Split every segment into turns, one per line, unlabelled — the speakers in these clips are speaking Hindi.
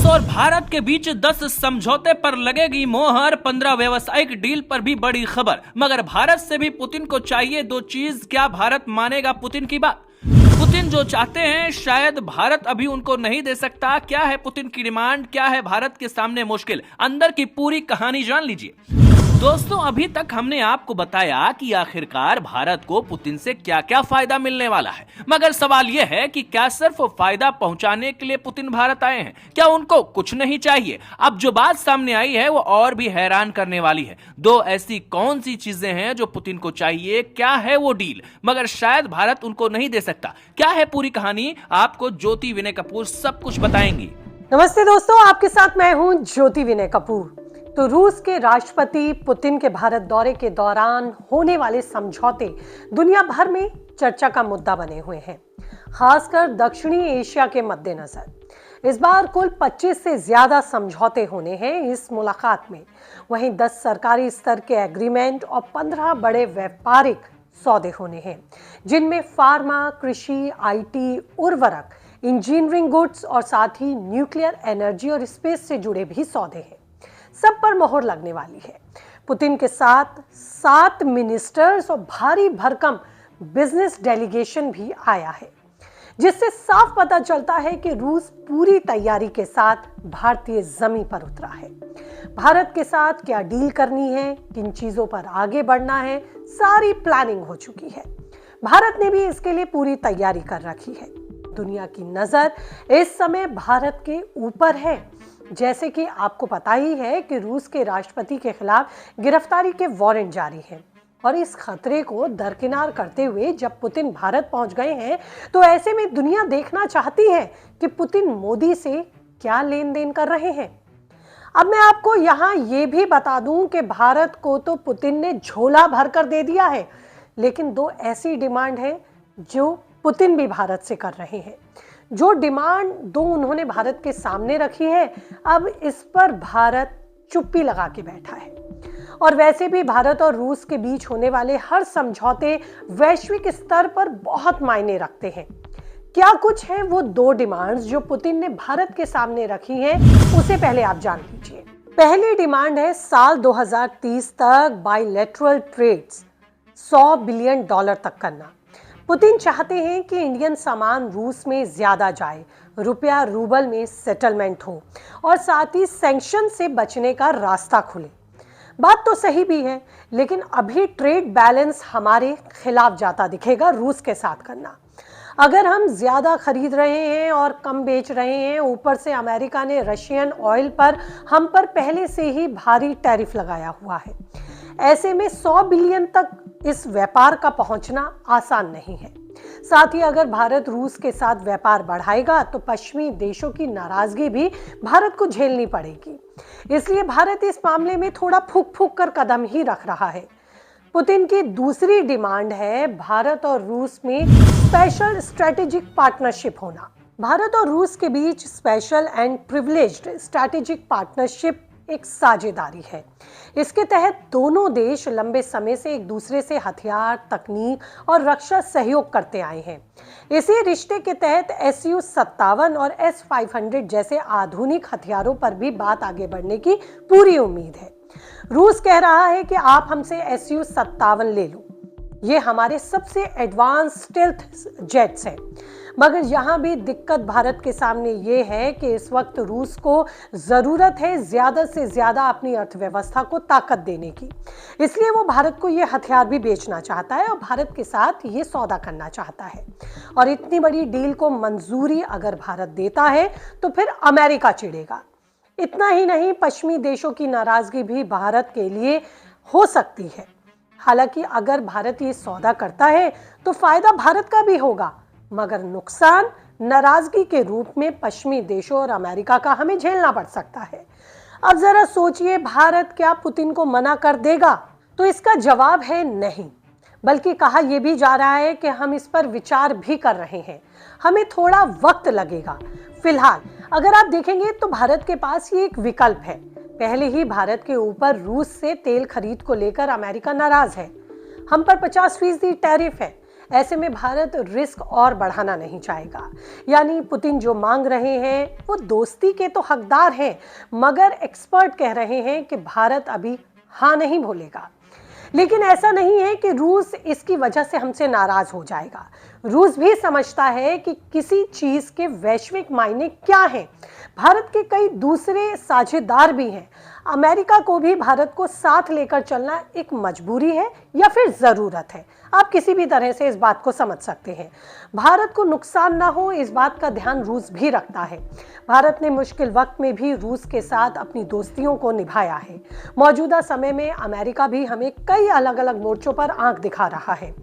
और भारत के बीच 10 समझौते पर लगेगी मोहर, 15 व्यवसायिक डील पर भी बड़ी खबर। मगर भारत से भी पुतिन को चाहिए दो चीज, क्या भारत मानेगा पुतिन की बात? पुतिन जो चाहते हैं शायद भारत अभी उनको नहीं दे सकता। क्या है पुतिन की डिमांड, क्या है भारत के सामने मुश्किल, अंदर की पूरी कहानी जान लीजिए। दोस्तों, अभी तक हमने आपको बताया कि आखिरकार भारत को पुतिन से क्या क्या फायदा मिलने वाला है, मगर सवाल यह है कि क्या सिर्फ फायदा पहुंचाने के लिए पुतिन भारत आए हैं? क्या उनको कुछ नहीं चाहिए? अब जो बात सामने आई है वो और भी हैरान करने वाली है। दो ऐसी कौन सी चीजें हैं जो पुतिन को चाहिए, क्या है वो डील, मगर शायद भारत उनको नहीं दे सकता। क्या है पूरी कहानी, आपको ज्योति विनय कपूर सब कुछ बताएंगी।
नमस्ते दोस्तों, आपके साथ मैं हूं ज्योति विनय कपूर। तो रूस के राष्ट्रपति पुतिन के भारत दौरे के दौरान होने वाले समझौते दुनिया भर में चर्चा का मुद्दा बने हुए हैं, खासकर दक्षिणी एशिया के मद्देनजर। इस बार कुल 25 से ज्यादा समझौते होने हैं इस मुलाकात में। वहीं 10 सरकारी स्तर के एग्रीमेंट और 15 बड़े व्यापारिक सौदे होने हैं, जिनमें फार्मा, कृषि, आईटी, उर्वरक, इंजीनियरिंग गुड्स और साथ ही न्यूक्लियर एनर्जी और स्पेस से जुड़े भी सौदे हैं। सब पर मोहर लगने वाली है। पुतिन के साथ 7 मिनिस्टर्स और भारी भरकम बिजनेस डेलीगेशन भी आया है, जिससे साफ पता चलता है कि रूस पूरी तैयारी के साथ भारतीय जमीन पर उतरा है। भारत के साथ क्या डील करनी है, किन चीजों पर आगे बढ़ना है, सारी प्लानिंग हो चुकी है। भारत ने भी इसके लिए पूरी तैयारी कर रखी है। दुनिया की नजर इस समय भारत के ऊपर है। जैसे कि आपको पता ही है कि रूस के राष्ट्रपति के खिलाफ गिरफ्तारी के वारंट जारी हैं, और इस खतरे को दरकिनार करते हुए जब पुतिन भारत पहुंच गए हैं, तो ऐसे में दुनिया देखना चाहती है कि पुतिन मोदी से क्या लेन देन कर रहे हैं। अब मैं आपको यहाँ ये भी बता दूं कि भारत को तो पुतिन ने झोला भरकर दे दिया है, लेकिन 2 ऐसी डिमांड है जो पुतिन भी भारत से कर रहे हैं। जो डिमांड 2 उन्होंने भारत के सामने रखी है, अब इस पर भारत चुप्पी लगा के बैठा है। और वैसे भी भारत और रूस के बीच होने वाले हर समझौते वैश्विक स्तर पर बहुत मायने रखते हैं। क्या कुछ है वो 2 डिमांड्स जो पुतिन ने भारत के सामने रखी हैं, उसे पहले आप जान लीजिए। पहली डिमांड है साल 2030 तक बायलैटरल ट्रेड्स $100 बिलियन तक करना। पुतिन चाहते हैं कि इंडियन सामान रूस में ज्यादा जाए, रुपया रूबल में सेटलमेंट हो और साथ ही सैंक्शन से बचने का रास्ता खुले। बात तो सही भी है, लेकिन अभी ट्रेड बैलेंस हमारे खिलाफ जाता दिखेगा रूस के साथ करना। अगर हम ज्यादा खरीद रहे हैं और कम बेच रहे हैं, ऊपर से अमेरिका ने रशियन ऑयल पर हम पर पहले से ही भारी टैरिफ लगाया हुआ है, ऐसे में 100 बिलियन तक इस व्यापार का पहुंचना आसान नहीं है। साथ ही अगर भारत रूस के साथ व्यापार बढ़ाएगा तो पश्चिमी देशों की नाराजगी भी भारत को झेलनी पड़ेगी। इसलिए भारत इस मामले में थोड़ा फूक फूक कर कदम ही रख रहा है। पुतिन की दूसरी डिमांड है भारत और रूस में स्पेशल स्ट्रेटेजिक पार्टनरशिप होना। भारत और रूस के बीच special and privileged strategic partnership एक साझेदारी है। इसके तहत दोनों देश लंबे समय से एक दूसरे से हथियार, तकनीक और रक्षा सहयोग करते आए हैं। इसी रिश्ते के तहत Su-57 और S-500 जैसे आधुनिक हथियारों पर भी बात आगे बढ़ने की पूरी उम्मीद है। रूस कह रहा है कि आप हमसे Su-57 ले लो, ये हमारे सबसे एडवांस स्टेल्थ जेट्स हैं। मगर यहाँ भी दिक्कत भारत के सामने ये है कि इस वक्त रूस को ज़रूरत है ज़्यादा से ज़्यादा अपनी अर्थव्यवस्था को ताकत देने की। इसलिए वो भारत को ये हथियार भी बेचना चाहता है और भारत के साथ ये सौदा करना चाहता है। और इतनी बड़ी डील को मंजूरी अगर भारत देता है तो फिर अमेरिका चिढ़ेगा। इतना ही नहीं, पश्चिमी देशों की नाराज़गी भी भारत के लिए हो सकती है। हालांकि अगर भारत ये सौदा करता है तो फायदा भारत का भी होगा, मगर नुकसान नाराजगी के रूप में पश्चिमी देशों और अमेरिका का हमें झेलना पड़ सकता है। अब जरा सोचिए, भारत क्या पुतिन को मना कर देगा? तो इसका जवाब है नहीं, बल्कि कहा यह भी जा रहा है कि हम इस पर विचार भी कर रहे हैं, हमें थोड़ा वक्त लगेगा। फिलहाल अगर आप देखेंगे तो भारत के पास ये एक विकल्प है। पहले ही भारत के ऊपर रूस से तेल खरीद को लेकर अमेरिका नाराज है। हम पर 50% टैरिफ है। ऐसे में भारत रिस्क और बढ़ाना नहीं चाहेगा। यानी पुतिन जो मांग रहे हैं वो दोस्ती के तो हकदार हैं, मगर एक्सपर्ट कह रहे हैं कि भारत अभी हाँ नहीं बोलेगा। लेकिन ऐसा नहीं है कि रूस इसकी वजह से हमसे नाराज हो जाएगा। रूस भी समझता है कि किसी चीज के वैश्विक मायने क्या हैं। भारत के कई दूसरे साझेदार भी हैं। अमेरिका को भी भारत को साथ लेकर चलना एक मजबूरी है या फिर जरूरत है। आप किसी भी तरह से इस बात को समझ सकते हैं। भारत को नुकसान ना हो, इस बात का ध्यान रूस भी रखता है। भारत ने मुश्किल वक्त में भी रूस के साथ अपनी दोस्तियों को निभाया है। मौजूदा समय में अमेरिका भी हमें कई अलग अलग मोर्चों पर आंख दिखा रहा है।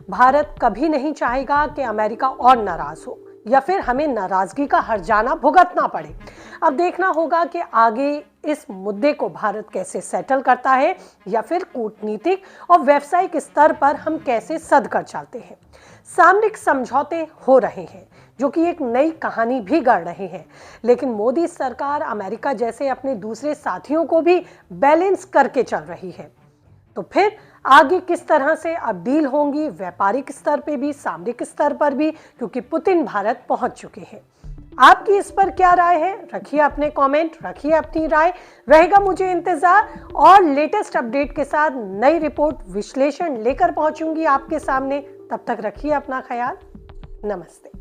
भारत कभी नहीं चाहेगा कि अमेरिका और नाराज हो या फिर हमें नाराजगी का हर्जाना भुगतना पड़े। अब देखना होगा कि आगे इस मुद्दे को भारत कैसे सेटल करता है या फिर कूटनीतिक और व्यावसायिक स्तर पर हम कैसे सद कर चलते हैं। सामरिक समझौते हो रहे हैं जो कि एक नई कहानी भी गढ़ रहे हैं, लेकिन मोदी सरकार अमेरिका जैसे अपने दूसरे साथियों को भी बैलेंस करके चल रही है। तो फिर आगे किस तरह से अब डील होंगी, व्यापारिक स्तर पे भी, सामरिक स्तर पर भी, क्योंकि पुतिन भारत पहुंच चुके हैं। आपकी इस पर क्या राय है? रखिए अपने कमेंट, रखिए अपनी राय। रहेगा मुझे इंतजार और लेटेस्ट अपडेट के साथ नई रिपोर्ट विश्लेषण लेकर पहुंचूंगी आपके सामने। तब तक रखिए अपना ख्याल। नमस्ते।